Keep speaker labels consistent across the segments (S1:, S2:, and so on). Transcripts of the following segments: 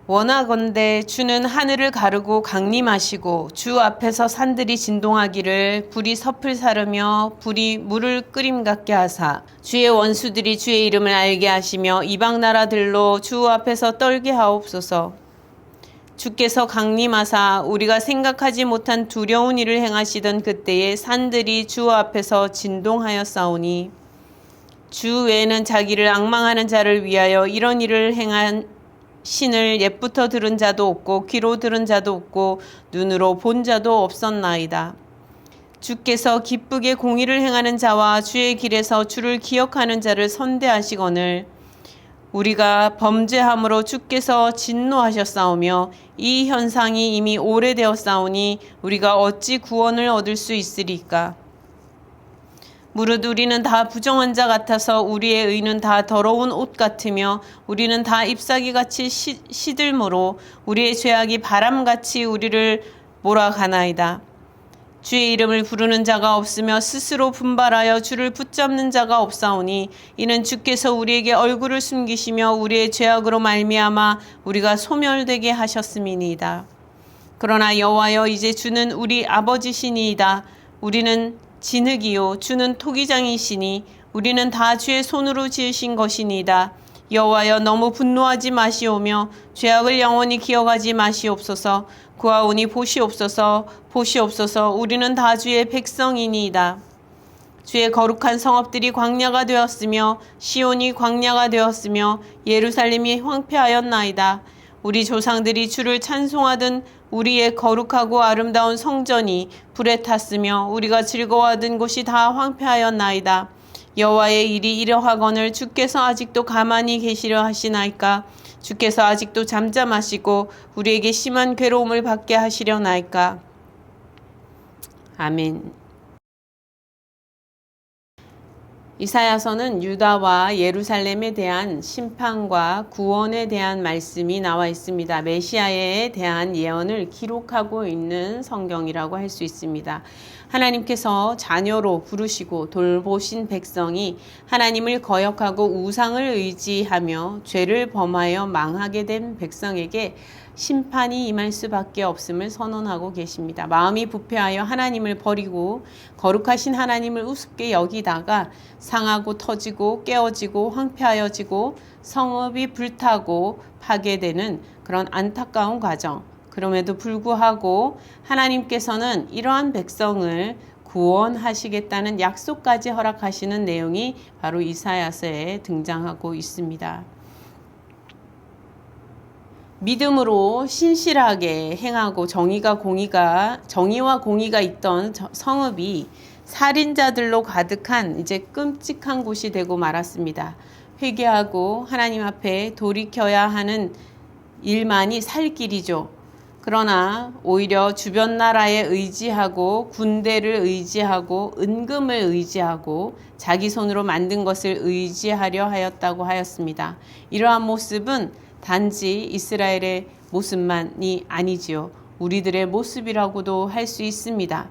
S1: 원하건대 주는 하늘을 가르고 강림하시고 주 앞에서 산들이 진동하기를 불이 섭을 사르며 불이 물을 끓임 같게 하사 주의 원수들이 주의 이름을 알게 하시며 이방 나라들로 주 앞에서 떨게 하옵소서. 주께서 강림하사 우리가 생각하지 못한 두려운 일을 행하시던 그때에 산들이 주 앞에서 진동하였사오니 주 외에는 자기를 앙망하는 자를 위하여 이런 일을 행한 신을 옛부터 들은 자도 없고 귀로 들은 자도 없고 눈으로 본 자도 없었나이다. 주께서 기쁘게 공의를 행하는 자와 주의 길에서 주를 기억하는 자를 선대하시거늘 우리가 범죄함으로 주께서 진노하셨사오며 이 현상이 이미 오래되었사오니 우리가 어찌 구원을 얻을 수 있으리까. 무릇 우리는 다 부정한 자 같아서 우리의 의는 다 더러운 옷 같으며 우리는 다 잎사귀같이 시들므로 우리의 죄악이 바람같이 우리를 몰아가나이다. 주의 이름을 부르는 자가 없으며 스스로 분발하여 주를 붙잡는 자가 없사오니 이는 주께서 우리에게 얼굴을 숨기시며 우리의 죄악으로 말미암아 우리가 소멸되게 하셨음이니이다. 그러나 여호와여 이제 주는 우리 아버지시니이다. 우리는 진흙이요 주는 토기장이시니 우리는 다 주의 손으로 지으신 것이니이다. 여호와여 너무 분노하지 마시오며 죄악을 영원히 기억하지 마시옵소서. 구하오니 보시옵소서 보시옵소서. 우리는 다 주의 백성이니이다. 주의 거룩한 성읍들이 광야가 되었으며 시온이 광야가 되었으며 예루살렘이 황폐하였나이다. 우리 조상들이 주를 찬송하던 우리의 거룩하고 아름다운 성전이 불에 탔으며 우리가 즐거워하던 곳이 다 황폐하였나이다. 여호와의 일이 이러하거늘 주께서 아직도 가만히 계시려 하시나이까. 주께서 아직도 잠잠하시고 우리에게 심한 괴로움을 받게 하시려나이까. 아멘. 이사야서는 유다와 예루살렘에 대한 심판과 구원에 대한 말씀이 나와 있습니다. 메시아에 대한 예언을 기록하고 있는 성경이라고 할 수 있습니다. 하나님께서 자녀로 부르시고 돌보신 백성이 하나님을 거역하고 우상을 의지하며 죄를 범하여 망하게 된 백성에게 심판이 임할 수밖에 없음을 선언하고 계십니다. 마음이 부패하여 하나님을 버리고 거룩하신 하나님을 우습게 여기다가 상하고 터지고 깨어지고 황폐하여지고 성읍이 불타고 파괴되는 그런 안타까운 과정. 그럼에도 불구하고 하나님께서는 이러한 백성을 구원하시겠다는 약속까지 허락하시는 내용이 바로 이사야서에 등장하고 있습니다. 믿음으로 신실하게 행하고 정의와 공의가 있던 성읍이 살인자들로 가득한 이제 끔찍한 곳이 되고 말았습니다. 회개하고 하나님 앞에 돌이켜야 하는 일만이 살 길이죠. 그러나 오히려 주변 나라에 의지하고 군대를 의지하고 은금을 의지하고 자기 손으로 만든 것을 의지하려 하였다고 하였습니다. 이러한 모습은 단지 이스라엘의 모습만이 아니지요. 우리들의 모습이라고도 할 수 있습니다.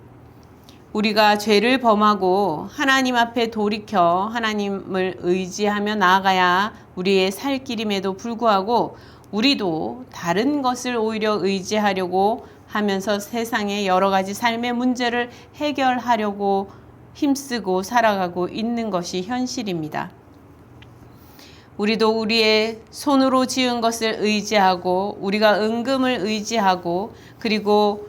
S1: 우리가 죄를 범하고 하나님 앞에 돌이켜 하나님을 의지하며 나아가야 우리의 살 길임에도 불구하고 우리도 다른 것을 오히려 의지하려고 하면서 세상의 여러 가지 삶의 문제를 해결하려고 힘쓰고 살아가고 있는 것이 현실입니다. 우리도 우리의 손으로 지은 것을 의지하고 우리가 은금을 의지하고 그리고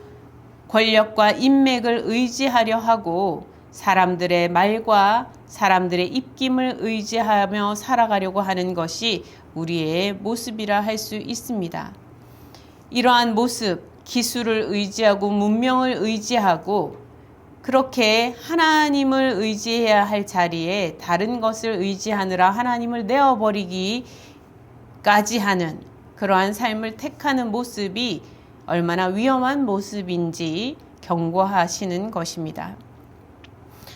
S1: 권력과 인맥을 의지하려 하고 사람들의 말과 사람들의 입김을 의지하며 살아가려고 하는 것이 우리의 모습이라 할 수 있습니다. 이러한 모습, 기술을 의지하고 문명을 의지하고 그렇게 하나님을 의지해야 할 자리에 다른 것을 의지하느라 하나님을 내어버리기까지 하는 그러한 삶을 택하는 모습이 얼마나 위험한 모습인지 경고하시는 것입니다.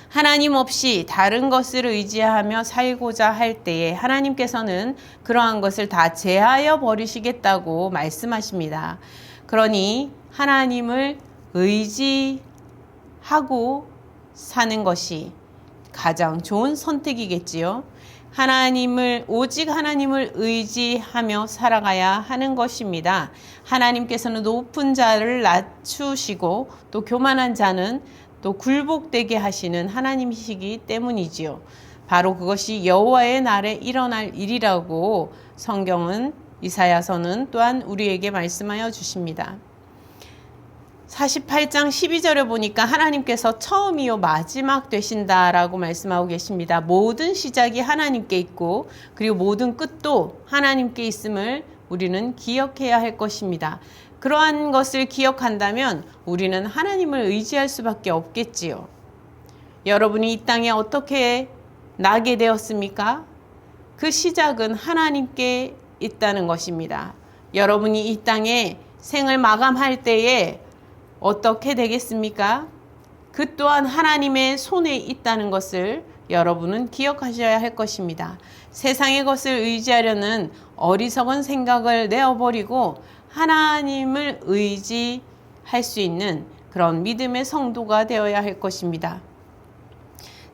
S1: 하나님 없이 다른 것을 의지하며 살고자 할 때에 하나님께서는 그러한 것을 다 제하여 버리시겠다고 말씀하십니다. 그러니 하나님을 의지하고 사는 것이 가장 좋은 선택이겠지요. 오직 하나님을 의지하며 살아가야 하는 것입니다. 하나님께서는 높은 자를 낮추시고 또 교만한 자는 또 굴복되게 하시는 하나님이시기 때문이지요. 바로 그것이 여호와의 날에 일어날 일이라고 성경은 이사야서는 또한 우리에게 말씀하여 주십니다. 48장 12절에 보니까 하나님께서 처음이요 마지막 되신다라고 말씀하고 계십니다. 모든 시작이 하나님께 있고 그리고 모든 끝도 하나님께 있음을 우리는 기억해야 할 것입니다. 그러한 것을 기억한다면 우리는 하나님을 의지할 수밖에 없겠지요. 여러분이 이 땅에 어떻게 나게 되었습니까? 그 시작은 하나님께 있다는 것입니다. 여러분이 이 땅에 생을 마감할 때에 어떻게 되겠습니까? 그 또한 하나님의 손에 있다는 것을 여러분은 기억하셔야 할 것입니다. 세상의 것을 의지하려는 어리석은 생각을 내어버리고 하나님을 의지할 수 있는 그런 믿음의 성도가 되어야 할 것입니다.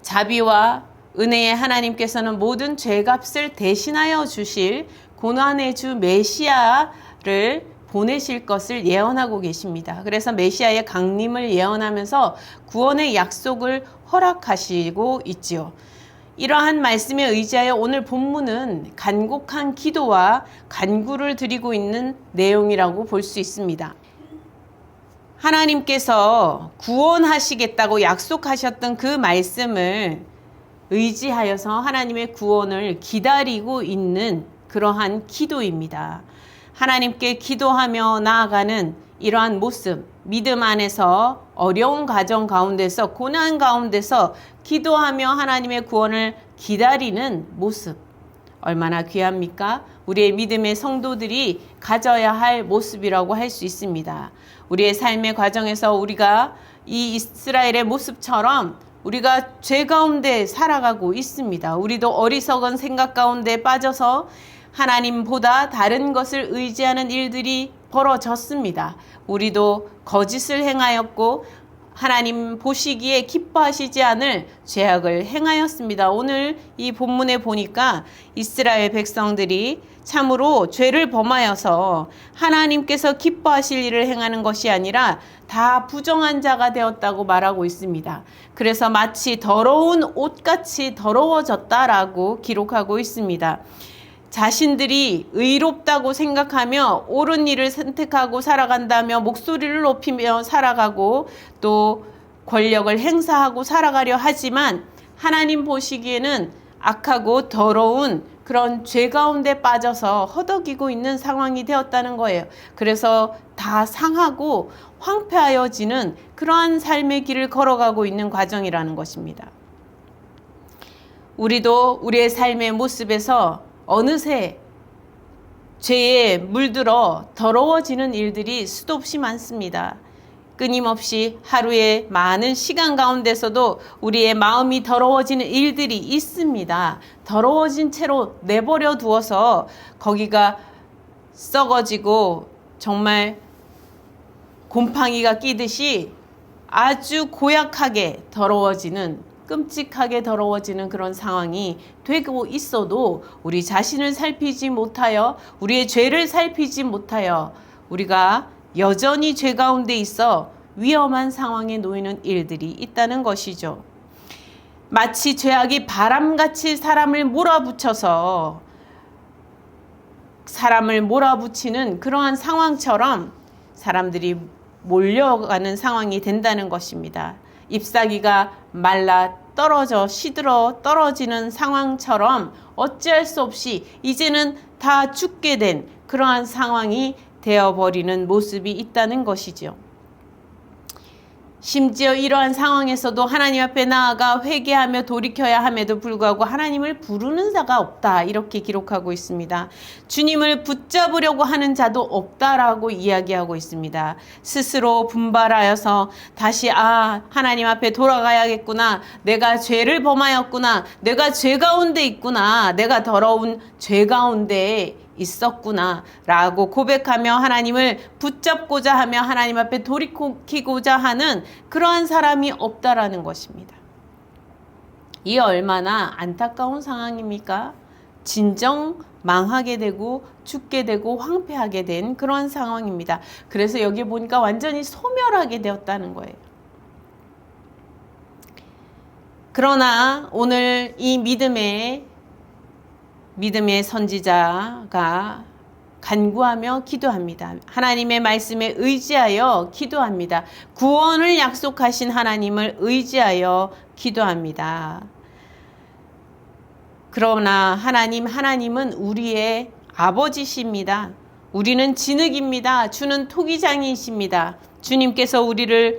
S1: 자비와 은혜의 하나님께서는 모든 죄값을 대신하여 주실 고난의 주 메시아를 보내실 것을 예언하고 계십니다. 그래서 메시아의 강림을 예언하면서 구원의 약속을 허락하시고 있지요. 이러한 말씀에 의지하여 오늘 본문은 간곡한 기도와 간구를 드리고 있는 내용이라고 볼 수 있습니다. 하나님께서 구원하시겠다고 약속하셨던 그 말씀을 의지하여서 하나님의 구원을 기다리고 있는 그러한 기도입니다. 하나님께 기도하며 나아가는 이러한 모습, 믿음 안에서 어려운 과정 가운데서 고난 가운데서 기도하며 하나님의 구원을 기다리는 모습, 얼마나 귀합니까? 우리의 믿음의 성도들이 가져야 할 모습이라고 할 수 있습니다. 우리의 삶의 과정에서 우리가 이 이스라엘의 모습처럼 우리가 죄 가운데 살아가고 있습니다. 우리도 어리석은 생각 가운데 빠져서 하나님보다 다른 것을 의지하는 일들이 벌어졌습니다. 우리도 거짓을 행하였고 하나님 보시기에 기뻐하시지 않을 죄악을 행하였습니다. 오늘 이 본문에 보니까 이스라엘 백성들이 참으로 죄를 범하여서 하나님께서 기뻐하실 일을 행하는 것이 아니라 다 부정한 자가 되었다고 말하고 있습니다. 그래서 마치 더러운 옷같이 더러워졌다라고 기록하고 있습니다. 자신들이 의롭다고 생각하며 옳은 일을 선택하고 살아간다며 목소리를 높이며 살아가고 또 권력을 행사하고 살아가려 하지만 하나님 보시기에는 악하고 더러운 그런 죄 가운데 빠져서 허덕이고 있는 상황이 되었다는 거예요. 그래서 다 상하고 황폐하여지는 그러한 삶의 길을 걸어가고 있는 과정이라는 것입니다. 우리도 우리의 삶의 모습에서 어느새 죄에 물들어 더러워지는 일들이 수도 없이 많습니다. 끊임없이 하루에 많은 시간 가운데서도 우리의 마음이 더러워지는 일들이 있습니다. 더러워진 채로 내버려 두어서 거기가 썩어지고 정말 곰팡이가 끼듯이 아주 고약하게 더러워지는, 끔찍하게 더러워지는 그런 상황이 되고 있어도 우리 자신을 살피지 못하여 우리의 죄를 살피지 못하여 우리가 여전히 죄 가운데 있어 위험한 상황에 놓이는 일들이 있다는 것이죠. 마치 죄악이 바람같이 사람을 몰아붙여서 사람을 몰아붙이는 그러한 상황처럼 사람들이 몰려가는 상황이 된다는 것입니다. 잎사귀가 말라 떨어져 시들어 떨어지는 상황처럼 어찌할 수 없이 이제는 다 죽게 된 그러한 상황이 되어버리는 모습이 있다는 것이죠. 심지어 이러한 상황에서도 하나님 앞에 나아가 회개하며 돌이켜야 함에도 불구하고 하나님을 부르는 자가 없다, 이렇게 기록하고 있습니다. 주님을 붙잡으려고 하는 자도 없다라고 이야기하고 있습니다. 스스로 분발하여서 다시 하나님 앞에 돌아가야겠구나, 내가 죄를 범하였구나, 내가 죄 가운데 있구나, 내가 더러운 죄 가운데 있었구나 라고 고백하며 하나님을 붙잡고자 하며 하나님 앞에 돌이키고자 하는 그러한 사람이 없다라는 것입니다. 이 얼마나 안타까운 상황입니까? 진정 망하게 되고 죽게 되고 황폐하게 된 그런 상황입니다. 그래서 여기 보니까 완전히 소멸하게 되었다는 거예요. 그러나 오늘 이 믿음의 선지자가 간구하며 기도합니다. 하나님의 말씀에 의지하여 기도합니다. 구원을 약속하신 하나님을 의지하여 기도합니다. 그러나 하나님은 우리의 아버지십니다. 우리는 진흙입니다. 주는 토기장이십니다.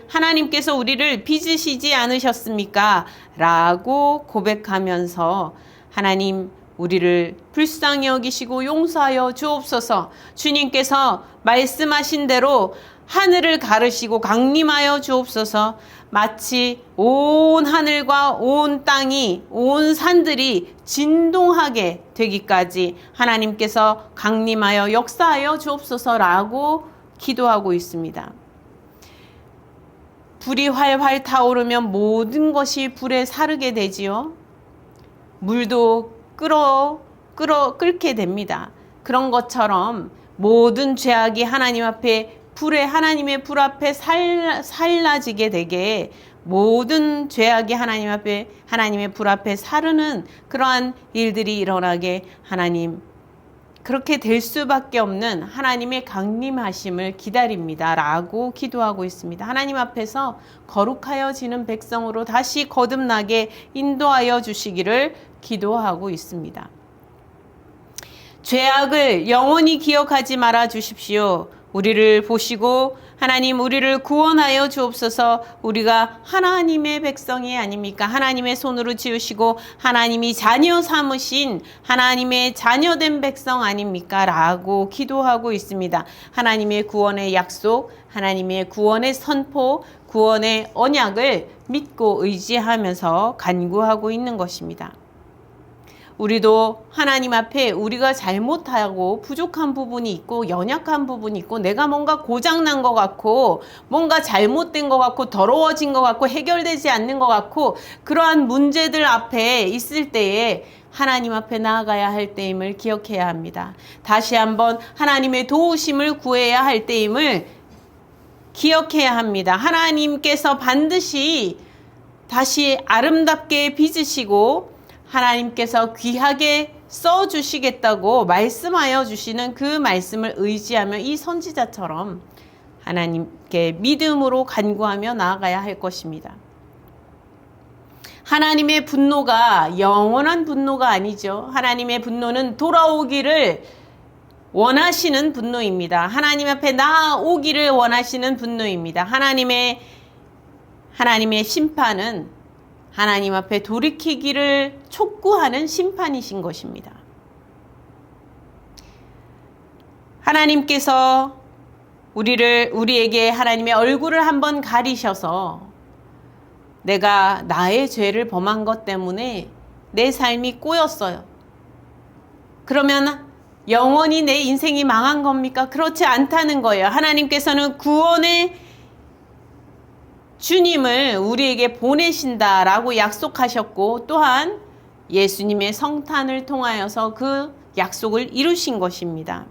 S1: 하나님께서 우리를 빚으시지 않으셨습니까? 라고 고백하면서 하나님 우리를 불쌍히 여기시고 용서하여 주옵소서. 주님께서 말씀하신 대로 하늘을 가르시고 강림하여 주옵소서. 마치 온 하늘과 온 땅이 온 산들이 진동하게 되기까지 하나님께서 강림하여 역사하여 주옵소서라고 기도하고 있습니다. 불이 활활 타오르면 모든 것이 불에 사르게 되지요. 물도 끓게 됩니다. 그런 것처럼 모든 죄악이 하나님의 불 앞에 살라지게 되게 모든 죄악이 하나님의 불 앞에 사르는 그러한 일들이 일어나게 그렇게 될 수밖에 없는 하나님의 강림하심을 기다립니다. 라고 기도하고 있습니다. 하나님 앞에서 거룩하여지는 백성으로 다시 거듭나게 인도하여 주시기를 기도하고 있습니다. 죄악을 영원히 기억하지 말아 주십시오. 우리를 보시고 하나님 우리를 구원하여 주옵소서. 우리가 하나님의 백성이 아닙니까? 하나님의 손으로 지으시고 하나님이 자녀 삼으신 하나님의 자녀된 백성 아닙니까? 라고 기도하고 있습니다. 하나님의 구원의 약속, 하나님의 구원의 선포, 구원의 언약을 믿고 의지하면서 간구하고 있는 것입니다. 우리도 하나님 앞에 우리가 잘못하고 부족한 부분이 있고 연약한 부분이 있고 내가 뭔가 고장난 것 같고 뭔가 잘못된 것 같고 더러워진 것 같고 해결되지 않는 것 같고 그러한 문제들 앞에 있을 때에 하나님 앞에 나아가야 할 때임을 기억해야 합니다. 다시 한번 하나님의 도우심을 구해야 할 때임을 기억해야 합니다. 하나님께서 반드시 다시 아름답게 빚으시고 하나님께서 귀하게 써주시겠다고 말씀하여 주시는 그 말씀을 의지하며 이 선지자처럼 하나님께 믿음으로 간구하며 나아가야 할 것입니다. 하나님의 분노가 영원한 분노가 아니죠. 하나님의 분노는 돌아오기를 원하시는 분노입니다. 하나님 앞에 나아오기를 원하시는 분노입니다. 하나님의 심판은 하나님 앞에 돌이키기를 촉구하는 심판이신 것입니다. 하나님께서 우리에게 하나님의 얼굴을 한번 가리셔서 내가 나의 죄를 범한 것 때문에 내 삶이 꼬였어요. 그러면 영원히 내 인생이 망한 겁니까? 그렇지 않다는 거예요. 하나님께서는 구원의 주님을 우리에게 보내신다라고 약속하셨고 또한 예수님의 성탄을 통하여서 그 약속을 이루신 것입니다.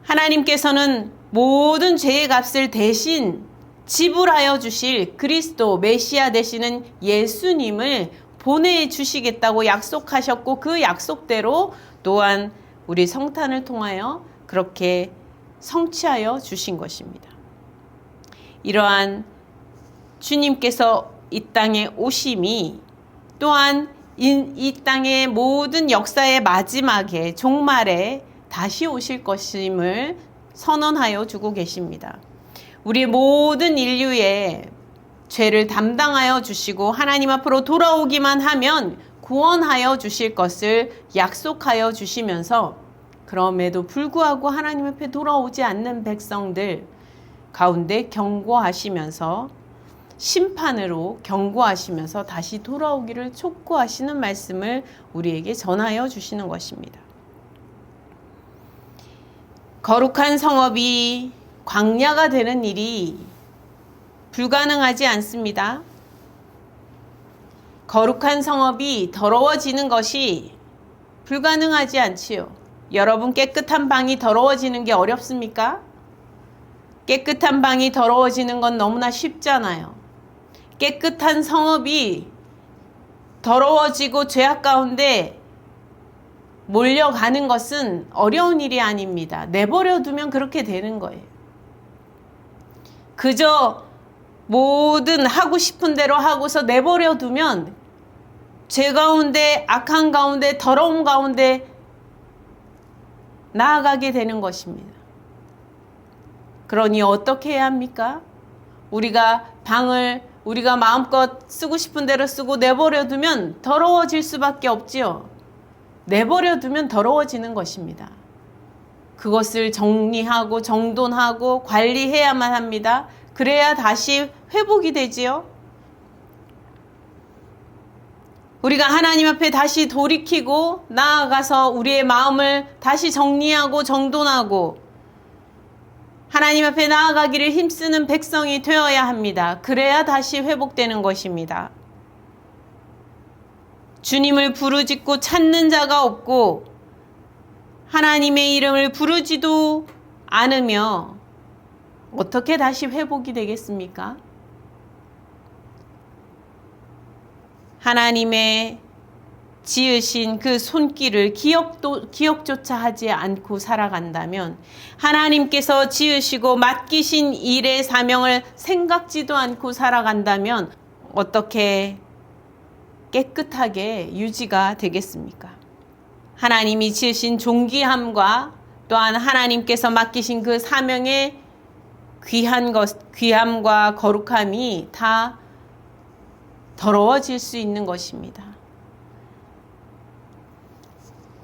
S1: 하나님께서는 모든 죄의 값을 대신 지불하여 주실 그리스도 메시아 되시는 예수님을 보내주시겠다고 약속하셨고 그 약속대로 또한 우리 성탄을 통하여 그렇게 성취하여 주신 것입니다. 이러한 주님께서 이 땅에 오심이 또한 이 땅의 모든 역사의 마지막에 종말에 다시 오실 것임을 선언하여 주고 계십니다. 우리 모든 인류의 죄를 담당하여 주시고 하나님 앞으로 돌아오기만 하면 구원하여 주실 것을 약속하여 주시면서 그럼에도 불구하고 하나님 앞에 돌아오지 않는 백성들 가운데 경고하시면서 심판으로 경고하시면서 다시 돌아오기를 촉구하시는 말씀을 우리에게 전하여 주시는 것입니다. 거룩한 성읍이 광야가 되는 일이 불가능하지 않습니다. 거룩한 성읍이 더러워지는 것이 불가능하지 않지요. 여러분, 깨끗한 방이 더러워지는 게 어렵습니까? 깨끗한 방이 더러워지는 건 너무나 쉽잖아요. 깨끗한 성읍이 더러워지고 죄악 가운데 몰려가는 것은 어려운 일이 아닙니다. 내버려 두면 그렇게 되는 거예요. 그저 뭐든 하고 싶은 대로 하고서 내버려 두면 죄 가운데, 악한 가운데, 더러움 가운데 나아가게 되는 것입니다. 그러니 어떻게 해야 합니까? 우리가 방을 우리가 마음껏 쓰고 싶은 대로 쓰고 내버려 두면 더러워질 수밖에 없지요. 내버려 두면 더러워지는 것입니다. 그것을 정리하고 정돈하고 관리해야만 합니다. 그래야 다시 회복이 되지요. 우리가 하나님 앞에 다시 돌이키고 나아가서 우리의 마음을 다시 정리하고 정돈하고 하나님 앞에 나아가기를 힘쓰는 백성이 되어야 합니다. 그래야 다시 회복되는 것입니다. 주님을 부르짖고 찾는 자가 없고 하나님의 이름을 부르지도 않으며 어떻게 다시 회복이 되겠습니까? 하나님의 지으신 그 손길을 기억조차 하지 않고 살아간다면, 하나님께서 지으시고 맡기신 일의 사명을 생각지도 않고 살아간다면 어떻게 깨끗하게 유지가 되겠습니까? 하나님이 지으신 존귀함과 또한 하나님께서 맡기신 그 사명의 귀함과 거룩함이 다 더러워질 수 있는 것입니다.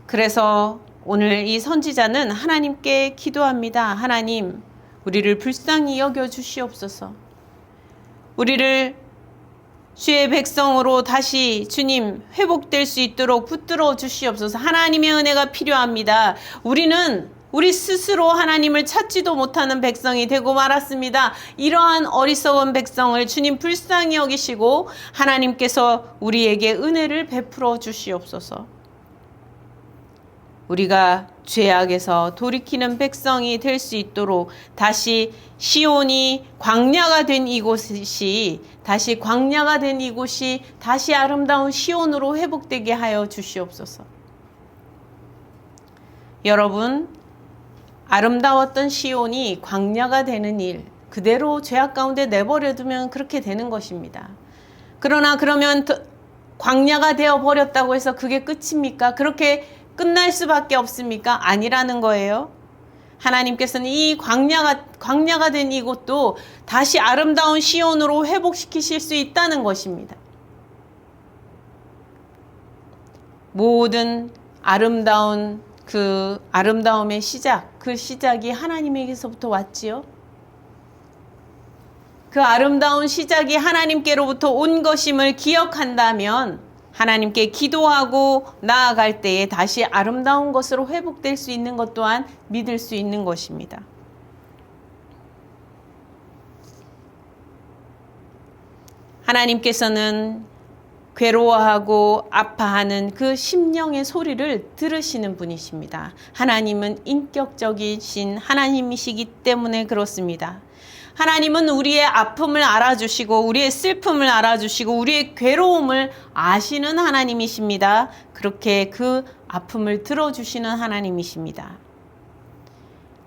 S1: 그래서 오늘 이 선지자는 하나님께 기도합니다. 하나님, 우리를 불쌍히 여겨 주시옵소서. 우리를 주의 백성으로 다시 주님 회복될 수 있도록 붙들어 주시옵소서. 하나님의 은혜가 필요합니다. 우리는 우리 스스로 하나님을 찾지도 못하는 백성이 되고 말았습니다. 이러한 어리석은 백성을 주님 불쌍히 여기시고 하나님께서 우리에게 은혜를 베풀어 주시옵소서. 우리가 죄악에서 돌이키는 백성이 될 수 있도록 다시 시온이 광야가 된 이곳이 다시 아름다운 시온으로 회복되게 하여 주시옵소서. 여러분, 아름다웠던 시온이 광야가 되는 일, 그대로 죄악 가운데 내버려두면 그렇게 되는 것입니다. 그러면 광야가 되어버렸다고 해서 그게 끝입니까? 그렇게 끝날 수밖에 없습니까? 아니라는 거예요. 하나님께서는 이 광야가 된 이곳도 다시 아름다운 시온으로 회복시키실 수 있다는 것입니다. 모든 아름다움의 시작, 그 시작이 하나님에게서부터 왔지요. 그 아름다운 시작이 하나님께로부터 온 것임을 기억한다면 하나님께 기도하고 나아갈 때에 다시 아름다운 것으로 회복될 수 있는 것 또한 믿을 수 있는 것입니다. 하나님께서는 괴로워하고 아파하는 그 심령의 소리를 들으시는 분이십니다. 하나님은 인격적이신 하나님이시기 때문에 그렇습니다. 하나님은 우리의 아픔을 알아주시고 우리의 슬픔을 알아주시고 우리의 괴로움을 아시는 하나님이십니다. 그렇게 그 아픔을 들어주시는 하나님이십니다.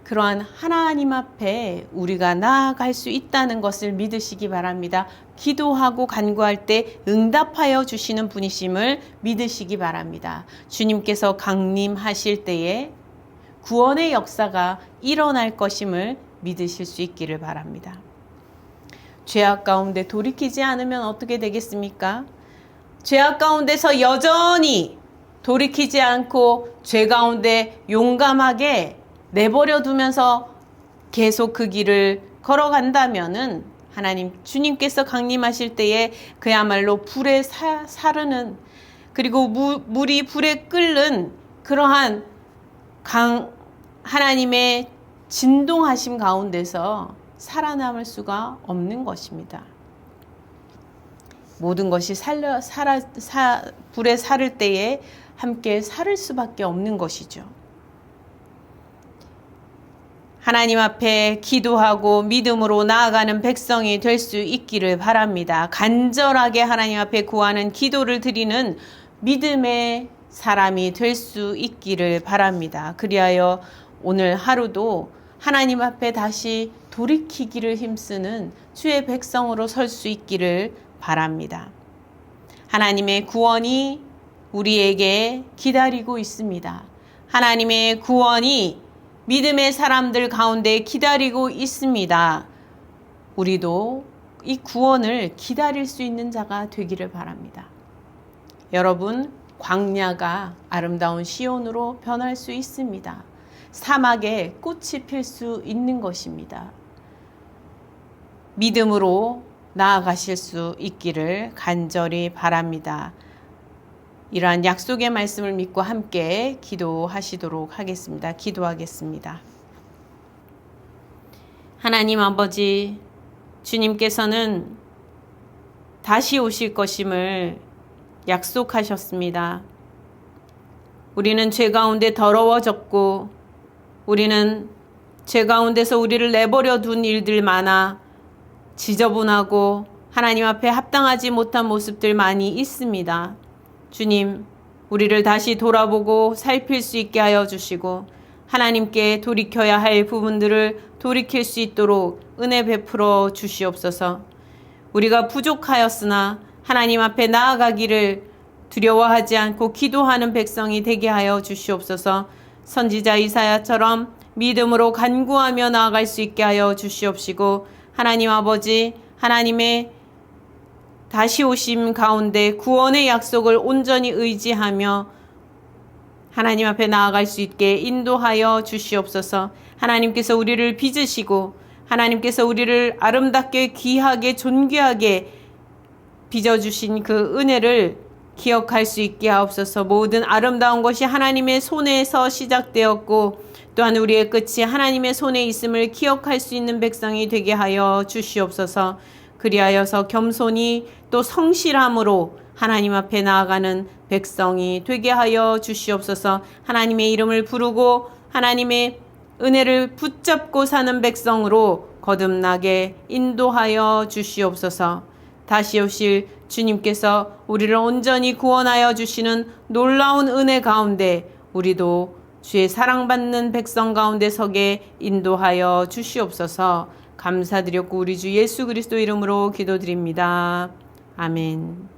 S1: 그러한 하나님 앞에 우리가 나아갈 수 있다는 것을 믿으시기 바랍니다. 기도하고 간구할 때 응답하여 주시는 분이심을 믿으시기 바랍니다. 주님께서 강림하실 때에 구원의 역사가 일어날 것임을 믿으실 수 있기를 바랍니다. 죄악 가운데 돌이키지 않으면 어떻게 되겠습니까? 죄악 가운데서 여전히 돌이키지 않고 죄 가운데 용감하게 내버려 두면서 계속 그 길을 걸어간다면은 하나님 주님께서 강림하실 때에 그야말로 불에 사르는, 그리고 물이 불에 끓는 그러한 하나님의 진동하심 가운데서 살아남을 수가 없는 것입니다. 모든 것이 불에 사를 때에 함께 사를 수밖에 없는 것이죠. 하나님 앞에 기도하고 믿음으로 나아가는 백성이 될 수 있기를 바랍니다. 간절하게 하나님 앞에 구하는 기도를 드리는 믿음의 사람이 될 수 있기를 바랍니다. 그리하여 오늘 하루도 하나님 앞에 다시 돌이키기를 힘쓰는 주의 백성으로 설 수 있기를 바랍니다. 하나님의 구원이 우리에게 기다리고 있습니다. 하나님의 구원이 믿음의 사람들 가운데 기다리고 있습니다. 우리도 이 구원을 기다릴 수 있는 자가 되기를 바랍니다. 여러분, 광야가 아름다운 시온으로 변할 수 있습니다. 사막에 꽃이 필 수 있는 것입니다. 믿음으로 나아가실 수 있기를 간절히 바랍니다. 이러한 약속의 말씀을 믿고 함께 기도하시도록 하겠습니다. 기도하겠습니다. 하나님 아버지, 주님께서는 다시 오실 것임을 약속하셨습니다. 우리는 죄 가운데 더러워졌고 우리는 죄 가운데서 우리를 내버려 둔 일들 많아 지저분하고 하나님 앞에 합당하지 못한 모습들 많이 있습니다. 주님, 우리를 다시 돌아보고 살필 수 있게 하여 주시고 하나님께 돌이켜야 할 부분들을 돌이킬 수 있도록 은혜 베풀어 주시옵소서. 우리가 부족하였으나 하나님 앞에 나아가기를 두려워하지 않고 기도하는 백성이 되게 하여 주시옵소서. 선지자 이사야처럼 믿음으로 간구하며 나아갈 수 있게 하여 주시옵시고 하나님 아버지, 하나님의 다시 오심 가운데 구원의 약속을 온전히 의지하며 하나님 앞에 나아갈 수 있게 인도하여 주시옵소서. 하나님께서 우리를 빚으시고 하나님께서 우리를 아름답게 귀하게 존귀하게 빚어주신 그 은혜를 기억할 수 있게 하옵소서. 모든 아름다운 것이 하나님의 손에서 시작되었고 또한 우리의 끝이 하나님의 손에 있음을 기억할 수 있는 백성이 되게 하여 주시옵소서. 그리하여서 겸손히 또 성실함으로 하나님 앞에 나아가는 백성이 되게 하여 주시옵소서. 하나님의 이름을 부르고 하나님의 은혜를 붙잡고 사는 백성으로 거듭나게 인도하여 주시옵소서. 다시 오실 주님께서 우리를 온전히 구원하여 주시는 놀라운 은혜 가운데 우리도 주의 사랑받는 백성 가운데 서게 인도하여 주시옵소서. 감사드렸고 우리 주 예수 그리스도 이름으로 기도드립니다. 아멘.